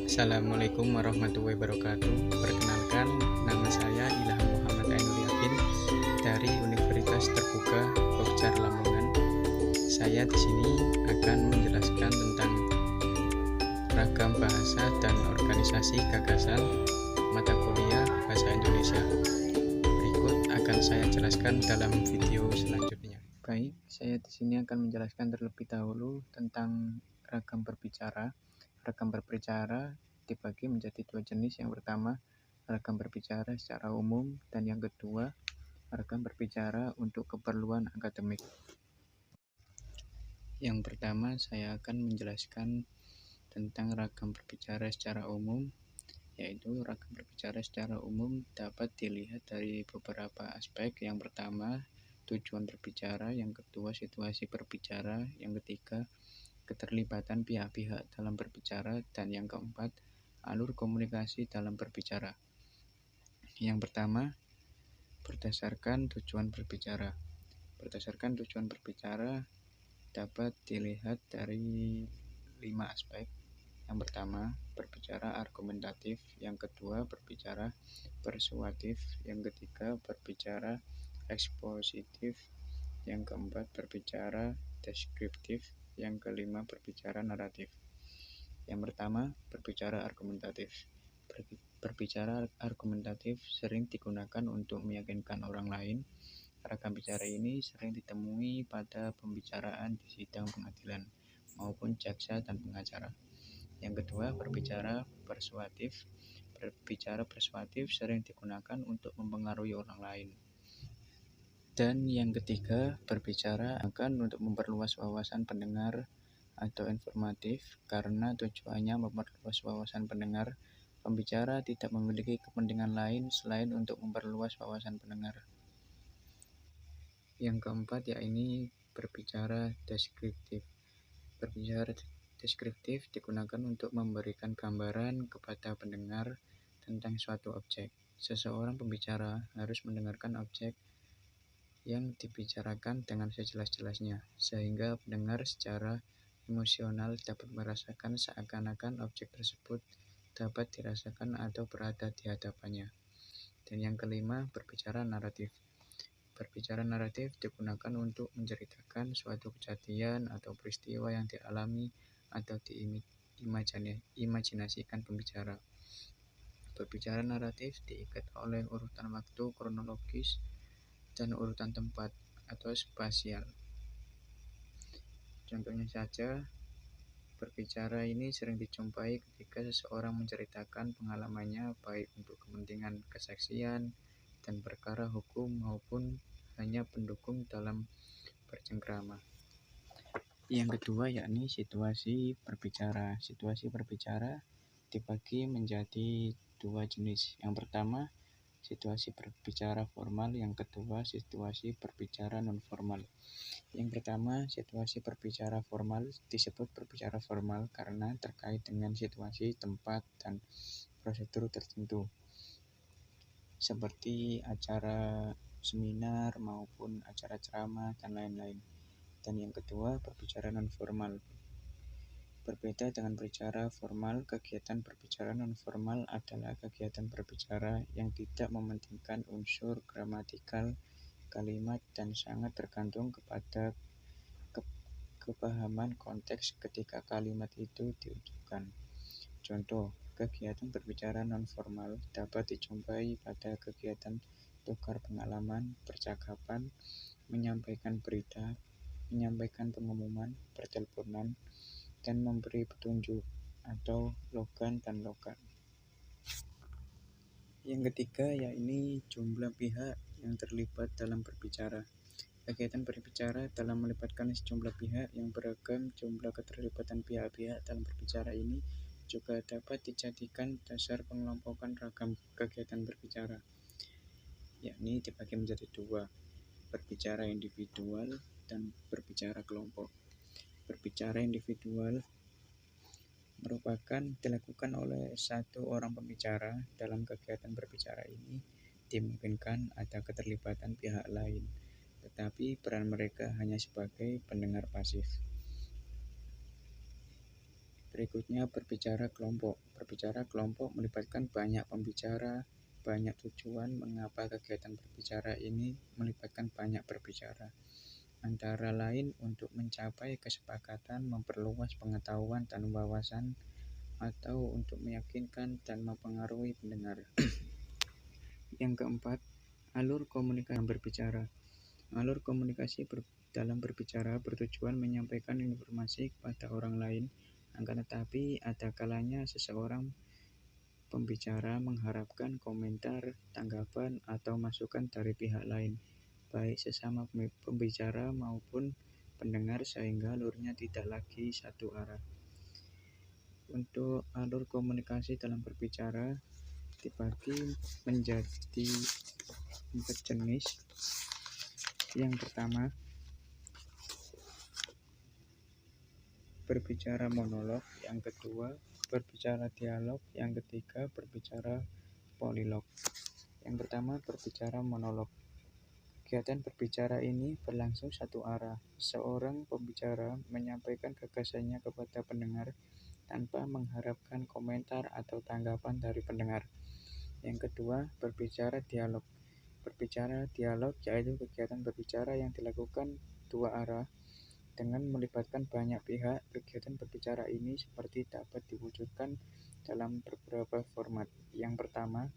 Assalamualaikum warahmatullahi wabarakatuh. Perkenalkan, nama saya Ilham Muhammad Ainul Yakin dari Universitas Terbuka Pokjar Lamongan. Saya di sini akan menjelaskan tentang ragam bahasa dan organisasi gagasan mata kuliah Bahasa Indonesia. Berikut akan saya jelaskan dalam video selanjutnya. Baik, saya di sini akan menjelaskan terlebih dahulu tentang ragam berbicara. Ragam berbicara dibagi menjadi dua jenis. Yang pertama, ragam berbicara secara umum, dan yang kedua, ragam berbicara untuk keperluan akademik. Yang pertama, saya akan menjelaskan tentang ragam berbicara secara umum, yaitu ragam berbicara secara umum dapat dilihat dari beberapa aspek. Yang pertama, tujuan berbicara, yang kedua, situasi berbicara, yang ketiga, keterlibatan pihak-pihak dalam berbicara, dan yang keempat, alur komunikasi dalam berbicara. Yang pertama, berdasarkan tujuan berbicara. Berdasarkan tujuan berbicara dapat dilihat dari 5 aspek. Yang pertama, berbicara argumentatif, yang kedua, berbicara persuasif, yang ketiga, berbicara ekspositif, yang keempat, berbicara deskriptif, yang kelima, berbicara naratif. Yang pertama, berbicara argumentatif. Berbicara argumentatif sering digunakan untuk meyakinkan orang lain. Ragam bicara ini sering ditemui pada pembicaraan di sidang pengadilan maupun jaksa dan pengacara. Yang kedua, berbicara persuasif. Berbicara persuasif sering digunakan untuk mempengaruhi orang lain. Dan yang ketiga, berbicara akan untuk memperluas wawasan pendengar atau informatif, karena tujuannya memperluas wawasan pendengar. Pembicara tidak memiliki kepentingan lain selain untuk memperluas wawasan pendengar. Yang keempat, yakni berbicara deskriptif. Berbicara deskriptif digunakan untuk memberikan gambaran kepada pendengar tentang suatu objek. Seseorang pembicara harus mendengarkan objek yang dibicarakan dengan sejelas-jelasnya, sehingga pendengar secara emosional dapat merasakan seakan-akan objek tersebut dapat dirasakan atau berada di hadapannya. Dan yang kelima, berbicara naratif. Berbicara naratif digunakan untuk menceritakan suatu kejadian atau peristiwa yang dialami atau diimajinasikan pembicara. Berbicara naratif diikat oleh urutan waktu kronologis dan urutan tempat atau spasial. Contohnya saja, berbicara ini sering dijumpai ketika seseorang menceritakan pengalamannya baik untuk kepentingan kesaksian dan perkara hukum maupun hanya pendukung dalam bercengkrama. Yang kedua, yakni situasi berbicara. Situasi berbicara dibagi menjadi dua jenis. Yang pertama, situasi berbicara formal, yang kedua, situasi berbicara non-formal. Yang pertama, situasi berbicara formal disebut berbicara formal karena terkait dengan situasi, tempat, dan prosedur tertentu, seperti acara seminar maupun acara ceramah dan lain-lain. Dan yang kedua, berbicara non-formal. Berbeda dengan berbicara formal, kegiatan berbicara non-formal adalah kegiatan berbicara yang tidak mementingkan unsur gramatikal kalimat dan sangat tergantung kepada kepahaman konteks ketika kalimat itu diucapkan. Contoh, kegiatan berbicara non-formal dapat dijumpai pada kegiatan tukar pengalaman, percakapan, menyampaikan berita, menyampaikan pengumuman, perteleponan, dan memberi petunjuk atau logan dan logan. Yang ketiga, yakni jumlah pihak yang terlibat dalam berbicara. Kegiatan berbicara dalam melibatkan sejumlah pihak yang beragam. Jumlah keterlibatan pihak-pihak dalam berbicara ini juga dapat dijadikan dasar pengelompokan ragam kegiatan berbicara, yakni dibagi menjadi dua, berbicara individual dan berbicara kelompok. Berbicara individual merupakan dilakukan oleh satu orang pembicara. Dalam kegiatan berbicara ini dimungkinkan ada keterlibatan pihak lain, tetapi peran mereka hanya sebagai pendengar pasif. Berikutnya berbicara kelompok. Berbicara kelompok melibatkan banyak pembicara, banyak tujuan. Mengapa kegiatan berbicara ini melibatkan banyak berbicara? Antara lain untuk mencapai kesepakatan, memperluas pengetahuan dan wawasan, atau untuk meyakinkan dan mempengaruhi pendengar. Yang keempat, alur komunikasi berbicara. Alur komunikasi dalam berbicara bertujuan menyampaikan informasi kepada orang lain, akan tetapi ada kalanya seseorang pembicara mengharapkan komentar, tanggapan, atau masukan dari pihak lain, baik sesama pembicara maupun pendengar, sehingga alurnya tidak lagi satu arah. Untuk alur komunikasi dalam berbicara dibagi menjadi 4 jenis. Yang pertama, berbicara monolog. Yang kedua, berbicara dialog. Yang ketiga, berbicara polilog. Yang pertama, berbicara monolog. Kegiatan berbicara ini berlangsung satu arah. Seorang pembicara menyampaikan gagasannya kepada pendengar tanpa mengharapkan komentar atau tanggapan dari pendengar. Yang kedua, berbicara dialog. Berbicara dialog yaitu kegiatan berbicara yang dilakukan dua arah dengan melibatkan banyak pihak. Kegiatan berbicara ini seperti dapat diwujudkan dalam beberapa format. Yang pertama,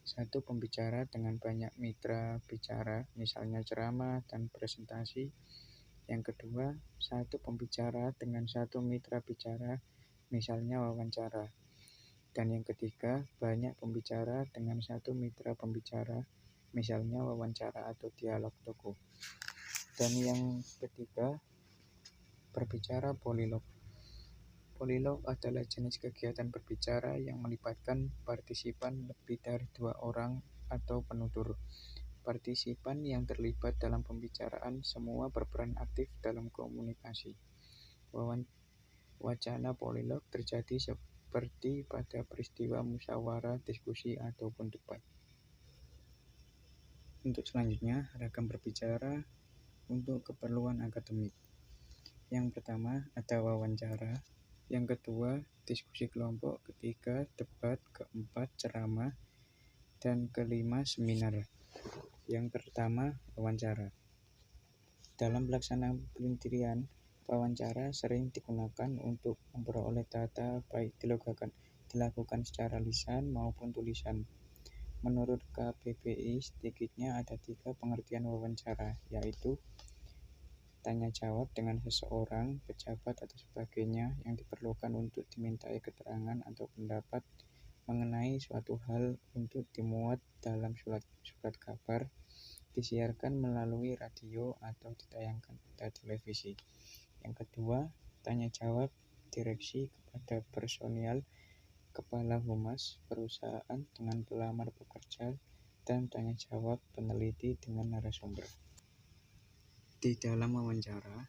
satu pembicara dengan banyak mitra bicara, misalnya ceramah dan presentasi. Yang kedua, satu pembicara dengan satu mitra bicara, misalnya wawancara. Dan yang ketiga, banyak pembicara dengan satu mitra pembicara, misalnya wawancara atau dialog toko. Dan yang ketiga, berbicara polilog. Polilog adalah jenis kegiatan berbicara yang melibatkan partisipan lebih dari 2 orang atau penutur. Partisipan yang terlibat dalam pembicaraan semua berperan aktif dalam komunikasi. Wacana polilog terjadi seperti pada peristiwa musyawarah, diskusi, ataupun debat. Untuk selanjutnya, ragam berbicara untuk keperluan akademik. Yang pertama, ada wawancara. Yang kedua, diskusi kelompok. Ketiga, debat. Keempat, ceramah. Dan kelima, seminar. Yang pertama, wawancara. Dalam pelaksanaan penelitian, wawancara sering digunakan untuk memperoleh data, baik dilakukan secara lisan maupun tulisan. Menurut KBBI, sedikitnya ada 3 pengertian wawancara, yaitu tanya jawab dengan seseorang, pejabat atau sebagainya yang diperlukan untuk dimintai keterangan atau pendapat mengenai suatu hal untuk dimuat dalam surat kabar, disiarkan melalui radio atau ditayangkan pada televisi. Yang kedua, tanya jawab direksi kepada personil, kepala humas perusahaan dengan pelamar pekerja, dan tanya jawab peneliti dengan narasumber. Di dalam wawancara,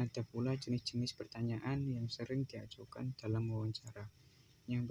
ada pula jenis-jenis pertanyaan yang sering diajukan dalam wawancara. Yang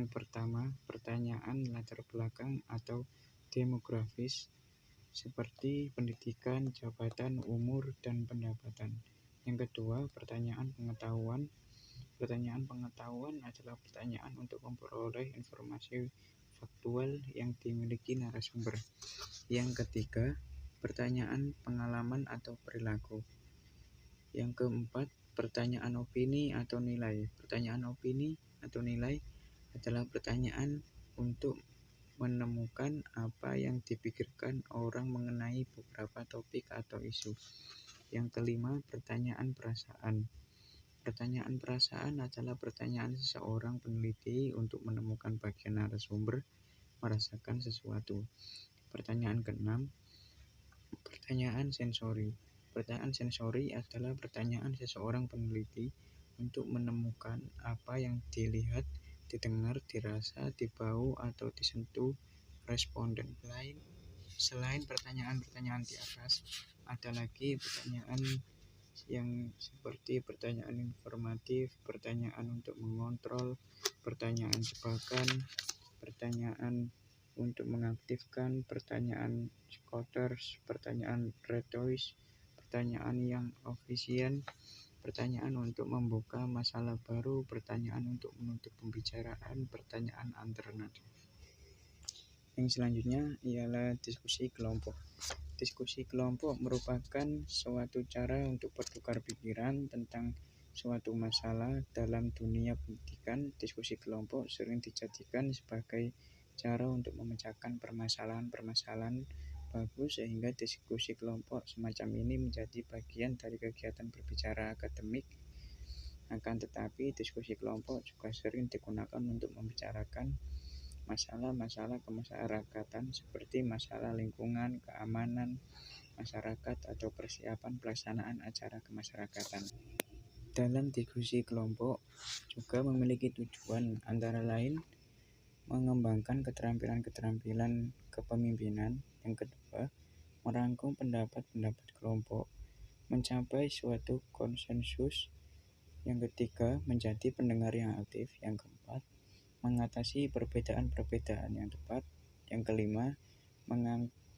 pertama, pertanyaan latar belakang atau demografis, seperti pendidikan, jabatan, umur, dan pendapatan. Yang kedua, pertanyaan pengetahuan. Pertanyaan pengetahuan adalah pertanyaan untuk memperoleh informasi faktual yang dimiliki narasumber. Yang ketiga, pertanyaan pengalaman atau perilaku. Yang keempat, pertanyaan opini atau nilai. Pertanyaan opini atau nilai adalah pertanyaan untuk menemukan apa yang dipikirkan orang mengenai beberapa topik atau isu. Yang kelima, pertanyaan perasaan. Pertanyaan perasaan adalah pertanyaan seseorang peneliti untuk menemukan bagian narasumber merasakan sesuatu. Pertanyaan keenam, pertanyaan sensori. Pertanyaan sensori adalah pertanyaan seseorang peneliti untuk menemukan apa yang dilihat, didengar, dirasa, dibau, atau disentuh responden. Selain pertanyaan-pertanyaan di atas, ada lagi pertanyaan yang seperti pertanyaan informatif, pertanyaan untuk mengontrol, pertanyaan jebakan, pertanyaan untuk mengaktifkan, pertanyaan skoters, pertanyaan retoris, pertanyaan yang ofisien, pertanyaan untuk membuka masalah baru, pertanyaan untuk menutup pembicaraan, pertanyaan alternatif. Yang selanjutnya ialah diskusi kelompok. Diskusi kelompok merupakan suatu cara untuk bertukar pikiran tentang suatu masalah dalam dunia pendidikan. Diskusi kelompok sering dijadikan sebagai cara untuk memecahkan permasalahan-permasalahan bagus, sehingga diskusi kelompok semacam ini menjadi bagian dari kegiatan berbicara akademik. Akan tetapi, diskusi kelompok juga sering digunakan untuk membicarakan masalah-masalah kemasyarakatan seperti masalah lingkungan, keamanan masyarakat, atau persiapan pelaksanaan acara kemasyarakatan. Dalam diskusi kelompok juga memiliki tujuan antara lain mengembangkan keterampilan-keterampilan kepemimpinan. Yang kedua, merangkum pendapat-pendapat kelompok, mencapai suatu konsensus. Yang ketiga, menjadi pendengar yang aktif. Yang keempat, mengatasi perbedaan-perbedaan yang tepat. Yang kelima,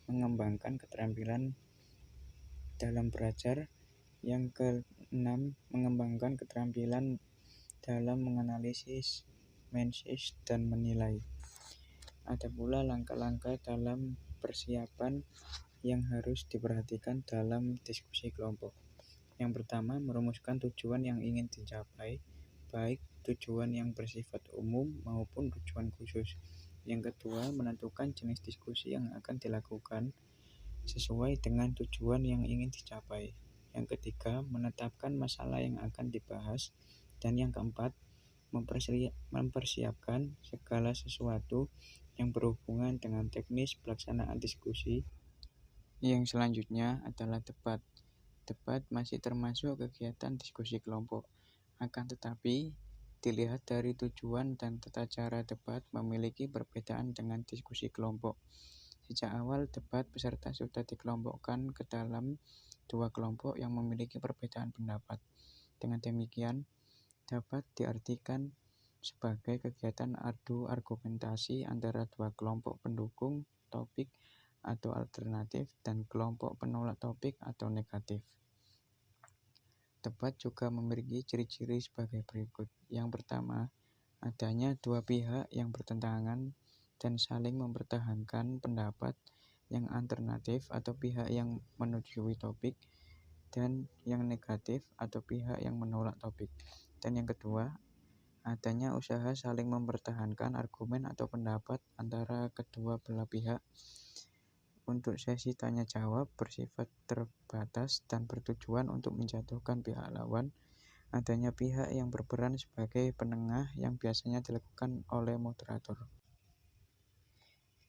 mengembangkan keterampilan dalam belajar. Yang keenam, mengembangkan keterampilan dalam menganalisis, mensis, dan menilai. Ada pula langkah-langkah dalam persiapan yang harus diperhatikan dalam diskusi kelompok. Yang pertama, merumuskan tujuan yang ingin dicapai, baik tujuan yang bersifat umum maupun tujuan khusus. Yang kedua, menentukan jenis diskusi yang akan dilakukan sesuai dengan tujuan yang ingin dicapai. Yang ketiga, menetapkan masalah yang akan dibahas. Dan yang keempat, mempersiapkan segala sesuatu yang berhubungan dengan teknis pelaksanaan diskusi. Yang selanjutnya adalah debat. Debat masih termasuk kegiatan diskusi kelompok. Akan tetapi, dilihat dari tujuan dan tata cara debat memiliki perbedaan dengan diskusi kelompok. Sejak awal debat, peserta sudah dikelompokkan ke dalam dua kelompok yang memiliki perbedaan pendapat. Dengan demikian, dapat diartikan sebagai kegiatan adu argumentasi antara dua kelompok pendukung topik atau alternatif dan kelompok penolak topik atau negatif. Debat juga memiliki ciri-ciri sebagai berikut. Yang pertama, adanya dua pihak yang bertentangan dan saling mempertahankan pendapat yang alternatif atau pihak yang menyetujui topik, dan yang negatif atau pihak yang menolak topik. Dan yang kedua, adanya usaha saling mempertahankan argumen atau pendapat antara kedua belah pihak. Untuk sesi tanya jawab bersifat terbatas dan bertujuan untuk menjatuhkan pihak lawan. Adanya pihak yang berperan sebagai penengah yang biasanya dilakukan oleh moderator.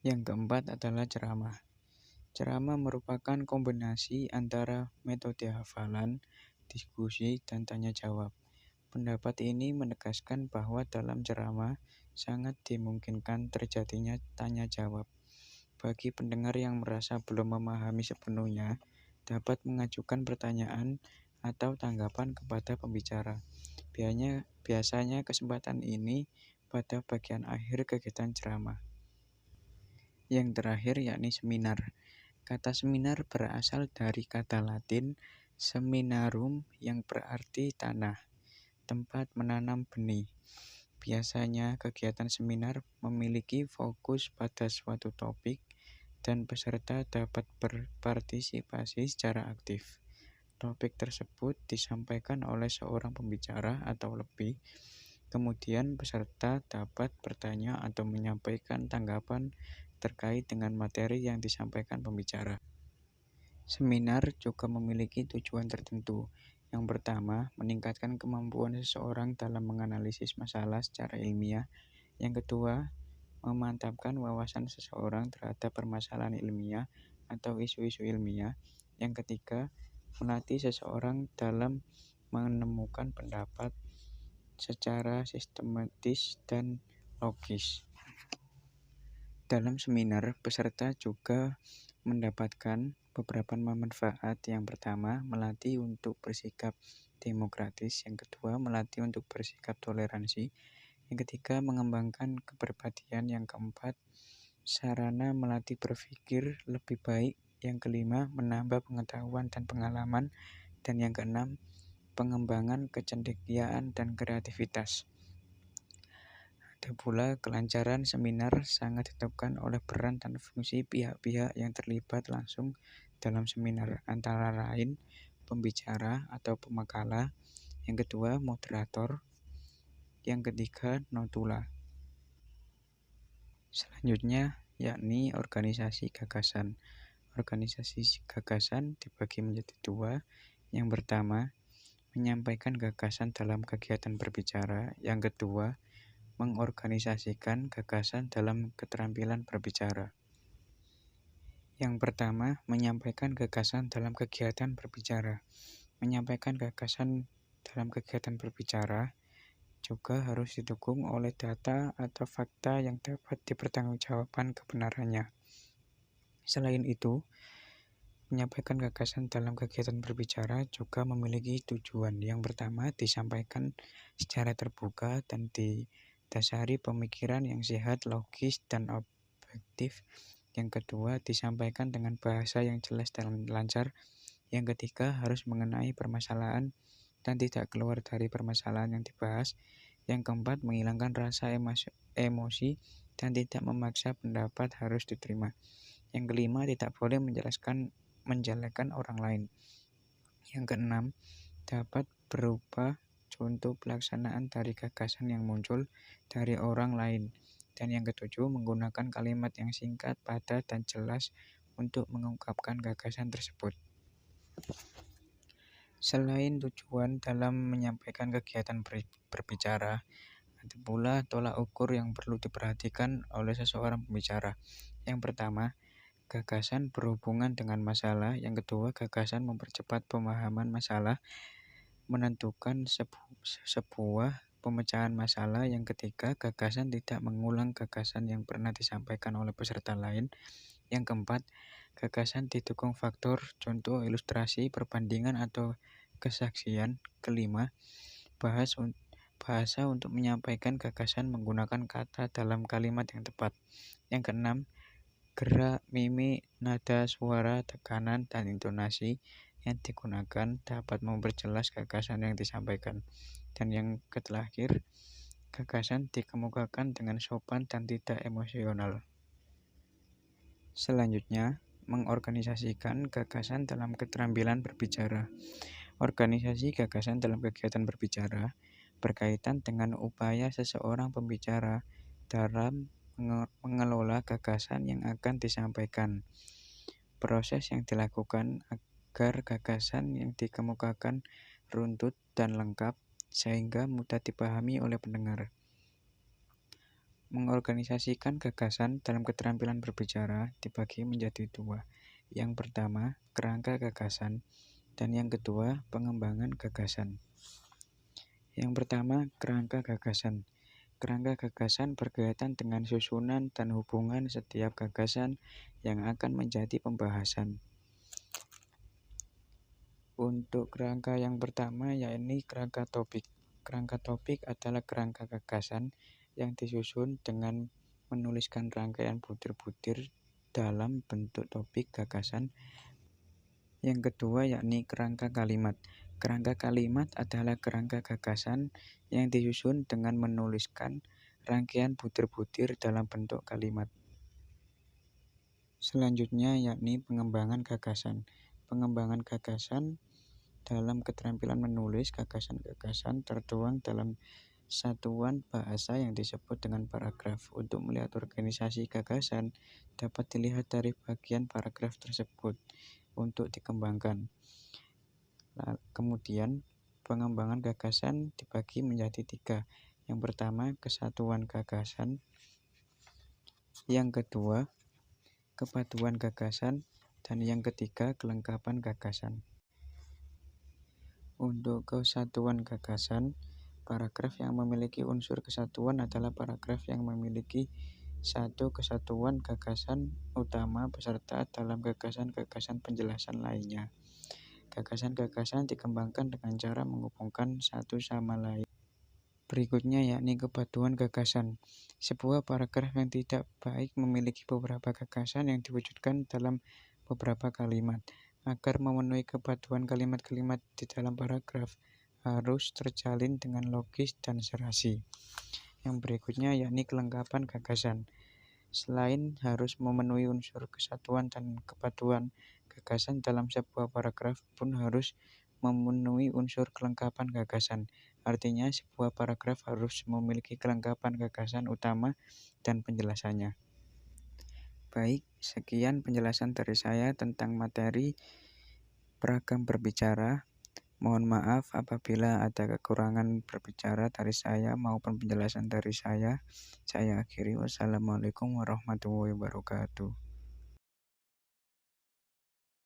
Yang keempat adalah ceramah. Ceramah merupakan kombinasi antara metode hafalan, diskusi, dan tanya jawab. Pendapat ini menegaskan bahwa dalam ceramah sangat dimungkinkan terjadinya tanya jawab. Bagi pendengar yang merasa belum memahami sepenuhnya, dapat mengajukan pertanyaan atau tanggapan kepada pembicara. Biasanya kesempatan ini pada bagian akhir kegiatan ceramah. Yang terakhir yakni seminar. Kata seminar berasal dari kata Latin seminarum yang berarti tanah, tempat menanam benih. Biasanya kegiatan seminar memiliki fokus pada suatu topik dan peserta dapat berpartisipasi secara aktif. Topik tersebut disampaikan oleh seorang pembicara atau lebih. Kemudian peserta dapat bertanya atau menyampaikan tanggapan terkait dengan materi yang disampaikan pembicara. Seminar juga memiliki tujuan tertentu. Yang pertama, meningkatkan kemampuan seseorang dalam menganalisis masalah secara ilmiah. Yang kedua, memantapkan wawasan seseorang terhadap permasalahan ilmiah atau isu-isu ilmiah. Yang ketiga, melatih seseorang dalam menemukan pendapat secara sistematis dan logis. Dalam seminar, peserta juga mendapatkan beberapa manfaat. Yang pertama, melatih untuk bersikap demokratis. Yang kedua, melatih untuk bersikap toleransi. Yang ketiga, mengembangkan kepribadian. Yang keempat, sarana melatih berpikir lebih baik. Yang kelima, menambah pengetahuan dan pengalaman. Dan yang keenam, pengembangan kecendekiaan dan kreativitas. Ada pula kelancaran seminar sangat ditentukan oleh peran dan fungsi pihak-pihak yang terlibat langsung dalam seminar, antara lain pembicara atau pemakalah, yang kedua moderator, yang ketiga notula. Selanjutnya yakni organisasi gagasan. Organisasi gagasan dibagi menjadi dua. Yang pertama, menyampaikan gagasan dalam kegiatan berbicara. Yang kedua, mengorganisasikan gagasan dalam keterampilan berbicara. Yang pertama, menyampaikan gagasan dalam kegiatan berbicara. Menyampaikan gagasan dalam kegiatan berbicara juga harus didukung oleh data atau fakta yang dapat dipertanggungjawabkan kebenarannya. Selain itu, menyampaikan gagasan dalam kegiatan berbicara juga memiliki tujuan. Yang pertama, disampaikan secara terbuka dan didasari pemikiran yang sehat, logis, dan objektif. Yang kedua, disampaikan dengan bahasa yang jelas dan lancar. Yang ketiga, harus mengenai permasalahan dan tidak keluar dari permasalahan yang dibahas. Yang keempat, menghilangkan rasa emosi dan tidak memaksa pendapat harus diterima. Yang kelima, tidak boleh menjelekkan orang lain. Yang keenam, dapat berupa contoh pelaksanaan dari gagasan yang muncul dari orang lain. Dan yang ketujuh, menggunakan kalimat yang singkat, padat, dan jelas untuk mengungkapkan gagasan tersebut. Selain tujuan dalam menyampaikan kegiatan berbicara, ada pula tolak ukur yang perlu diperhatikan oleh seseorang pembicara. Yang pertama, gagasan berhubungan dengan masalah. Yang kedua, gagasan mempercepat pemahaman masalah, menentukan sebuah pemecahan masalah. Yang ketiga, gagasan tidak mengulang gagasan yang pernah disampaikan oleh peserta lain. Yang keempat, gagasan didukung faktor, contoh, ilustrasi, perbandingan, atau kesaksian. Kelima, bahasa untuk menyampaikan gagasan menggunakan kata dalam kalimat yang tepat. Yang keenam, gerak, mimik, nada, suara, tekanan, dan intonasi yang digunakan dapat memperjelas gagasan yang disampaikan. Dan yang terakhir, gagasan dikemukakan dengan sopan dan tidak emosional. Selanjutnya, mengorganisasikan gagasan dalam keterampilan berbicara. Organisasi gagasan dalam kegiatan berbicara berkaitan dengan upaya seseorang pembicara dalam mengelola gagasan yang akan disampaikan. Proses yang dilakukan agar gagasan yang dikemukakan runtut dan lengkap sehingga mudah dipahami oleh pendengar. Mengorganisasikan gagasan dalam keterampilan berbicara dibagi menjadi dua. Yang pertama, kerangka gagasan, dan yang kedua, pengembangan gagasan. Yang pertama, kerangka gagasan. Kerangka gagasan berkaitan dengan susunan dan hubungan setiap gagasan yang akan menjadi pembahasan. Untuk kerangka yang pertama yakni kerangka topik. Kerangka topik adalah kerangka gagasan yang disusun dengan menuliskan rangkaian butir-butir dalam bentuk topik gagasan. Yang kedua yakni kerangka kalimat. Kerangka kalimat adalah kerangka gagasan yang disusun dengan menuliskan rangkaian butir-butir dalam bentuk kalimat. Selanjutnya yakni pengembangan gagasan. Pengembangan gagasan dalam keterampilan menulis gagasan-gagasan tertuang dalam satuan bahasa yang disebut dengan paragraf. Untuk melihat organisasi gagasan dapat dilihat dari bagian paragraf tersebut untuk dikembangkan. Kemudian pengembangan gagasan dibagi menjadi tiga. Yang pertama, kesatuan gagasan. Yang kedua, kepaduan gagasan. Dan yang ketiga, kelengkapan gagasan. Untuk kesatuan gagasan, paragraf yang memiliki unsur kesatuan adalah paragraf yang memiliki satu kesatuan gagasan utama beserta dalam gagasan-gagasan penjelasan lainnya. Gagasan-gagasan dikembangkan dengan cara menghubungkan satu sama lain. Berikutnya yakni kepaduan gagasan. Sebuah paragraf yang tidak baik memiliki beberapa gagasan yang diwujudkan dalam beberapa kalimat. Agar memenuhi kepaduan kalimat-kalimat di dalam paragraf, harus terjalin dengan logis dan serasi. Yang berikutnya yakni kelengkapan gagasan. Selain harus memenuhi unsur kesatuan dan kepaduan, gagasan dalam sebuah paragraf pun harus memenuhi unsur kelengkapan gagasan. Artinya, sebuah paragraf harus memiliki kelengkapan gagasan utama dan penjelasannya. Baik, sekian penjelasan dari saya tentang materi beragam berbicara. Mohon maaf apabila ada kekurangan berbicara dari saya maupun penjelasan dari saya. Saya akhiri. Wassalamualaikum warahmatullahi wabarakatuh.